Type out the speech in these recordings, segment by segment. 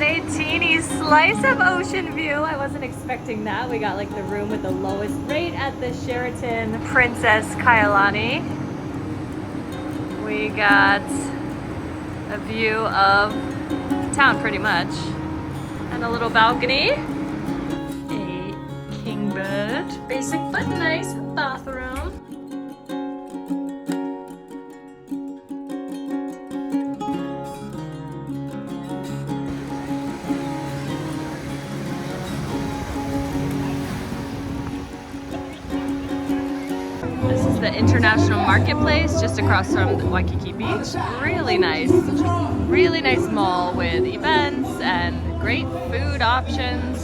got a teeny slice of ocean view. I wasn't expecting that. We got like the room with the lowest rate at the Sheraton Princess Kaiulani. We got a view of town pretty much. And a little balcony. A king bed. Basic but nice bathroom. This is the International Marketplace just across from the Waikiki Beach. Really nice mall with events and great food options.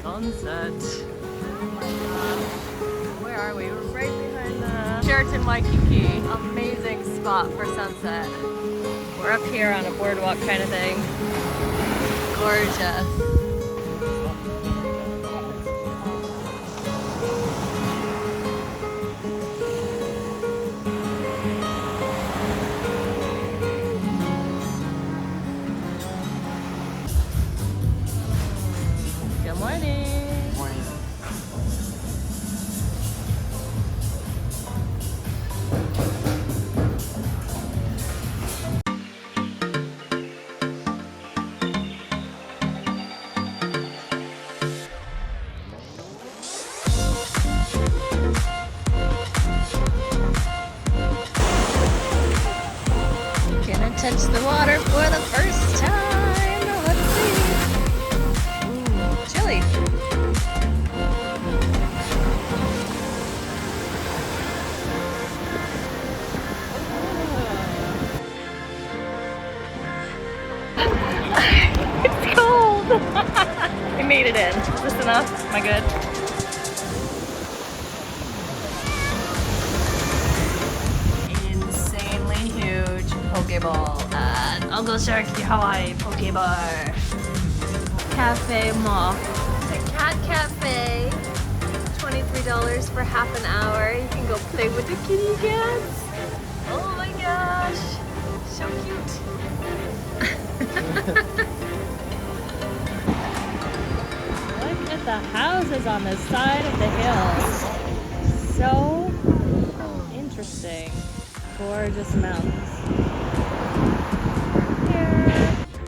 Sunset. Where are we? We're right behind the Sheraton Waikiki. Amazing spot for sunset. We're up here on a boardwalk kind of thing. Gorgeous. Touch the water for the first time. Let's see. Ooh, chilly. It's cold. We made it in. Is this enough? Am I good? Pokeball at Uncle Sharky Hawaii Pokebar. Cafe Moth. The Cat Cafe. $23 for half an hour. You can go play with the kitty cats. Oh my gosh. So cute. Look at the houses on the side of the hill. So interesting. Gorgeous mountains.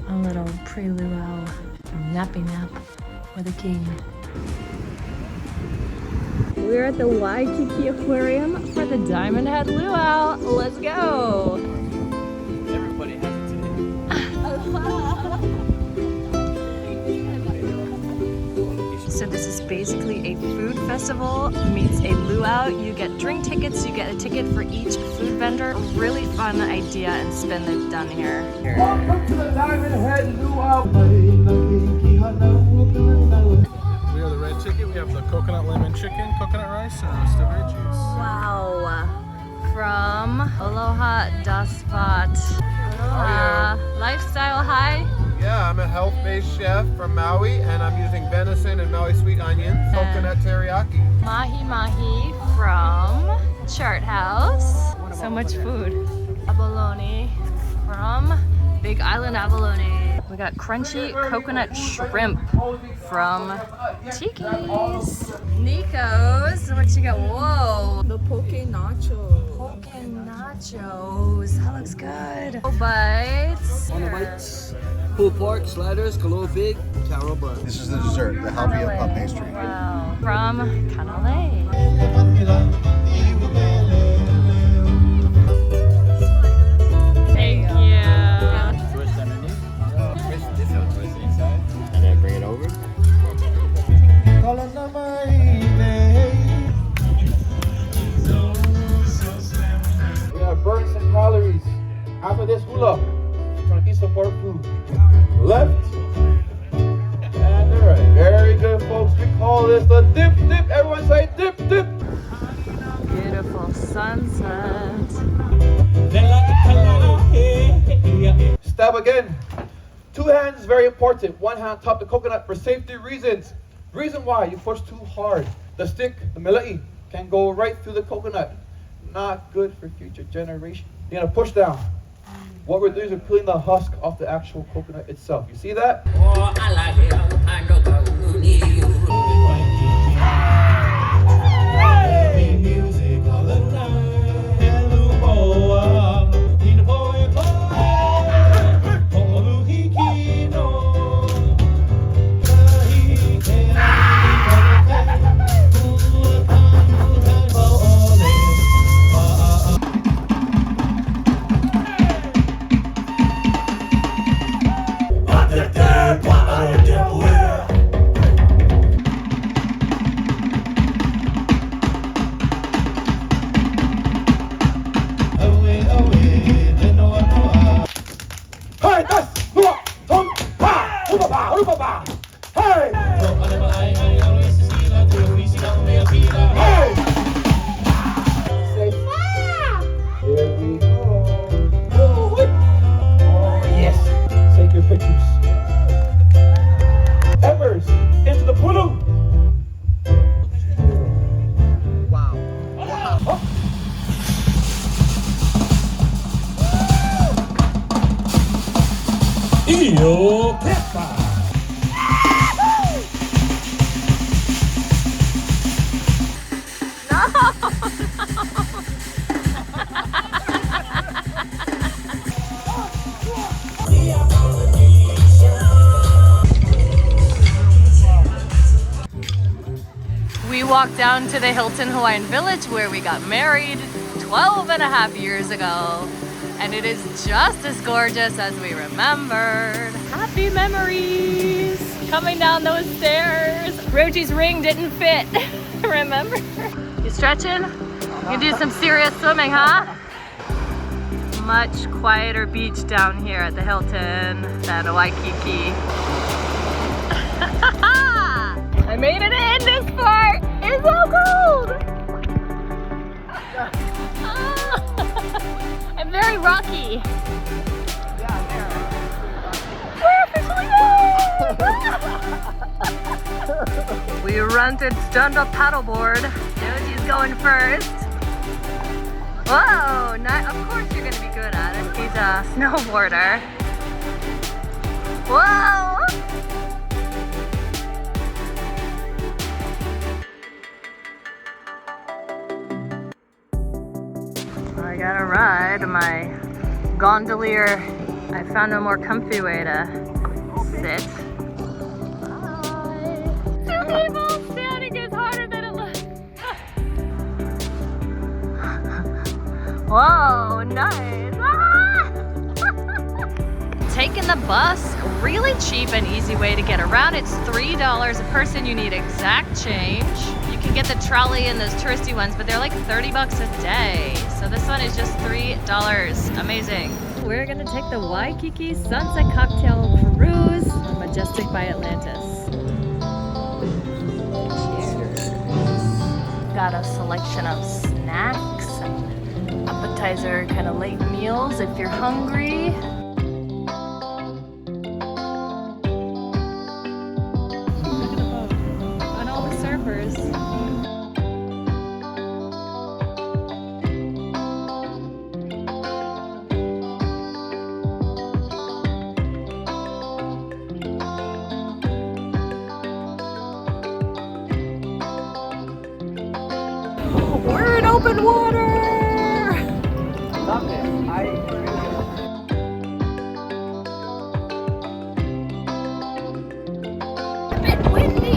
A little pre-luau nappy nap with a king. We're at the Waikiki Aquarium for the Diamond Head Luau. Let's go! Everybody has it today. So this is basically a food festival meets a luau. You get drink tickets, you get a ticket for each food vendor. Really fun idea and spin they've done here. Welcome to the Diamond Head Luau. We have the red chicken, we have the coconut lemon chicken, coconut rice, and roasted veggies. Wow. From Aloha Da Spot. Aloha. Lifestyle High. Yeah, I'm a health-based chef from Maui, and I'm using venison and Maui sweet onions, coconut teriyaki. Mahi Mahi from Chart House. So much food. Abalone from Big Island Abalone. We got crunchy coconut shrimp from Tiki's. Nico's. What you got? Whoa. The poke nacho. Poke nachos. That looks good. Oh, bites. Bites. Pulled pork, sliders, Kalo pig, taro bun. This is the dessert, the halvia puff pastry. Wow. From Kanale. Thank you. Twist underneath. Twist inside. And then bring it over. We have burn some calories. After this hula, we're gonna eat some more food. Left and the right. Very good, folks. We call this the dip dip. Everyone say dip dip. Beautiful sunset. Stab again. Two hands, very important. One hand top the coconut for safety reasons. Reason why, you push too hard. The stick, the milai, can go right through the coconut. not good for future generations. You're gonna push down. What we're doing is we're peeling the husk off the actual coconut itself. You see that? We walked down to the Hilton Hawaiian Village where we got married 12 and a half years ago. And it is just as gorgeous as we remembered. Happy memories! Coming down those stairs. Roji's ring didn't fit, remember? You stretching? You do some serious swimming, huh? Much quieter beach down here at the Hilton than Waikiki. I made it in this part! It's so cold! I'm very rocky. We're officially there! We rented stand-up paddleboard. Joji's going first. Whoa, of course you're gonna be good at it. He's a snowboarder. Whoa! I got a ride. My gondolier, I found a more comfy way to sit. Hi. Two people standing is harder than it looks. Whoa, nice. Taking the bus, really cheap and easy way to get around. It's $3 a person. You need exact change. You can get the trolley and those touristy ones, but they're like 30 bucks a day. So this one is just $3. Amazing. We're gonna take the Waikiki Sunset Cocktail Cruise on Majestic by Atlantis. Cheers. Got a selection of snacks and appetizer kind of late meals if you're hungry. Look at the boat and all the surfers. We're in open water! Love it. A bit windy!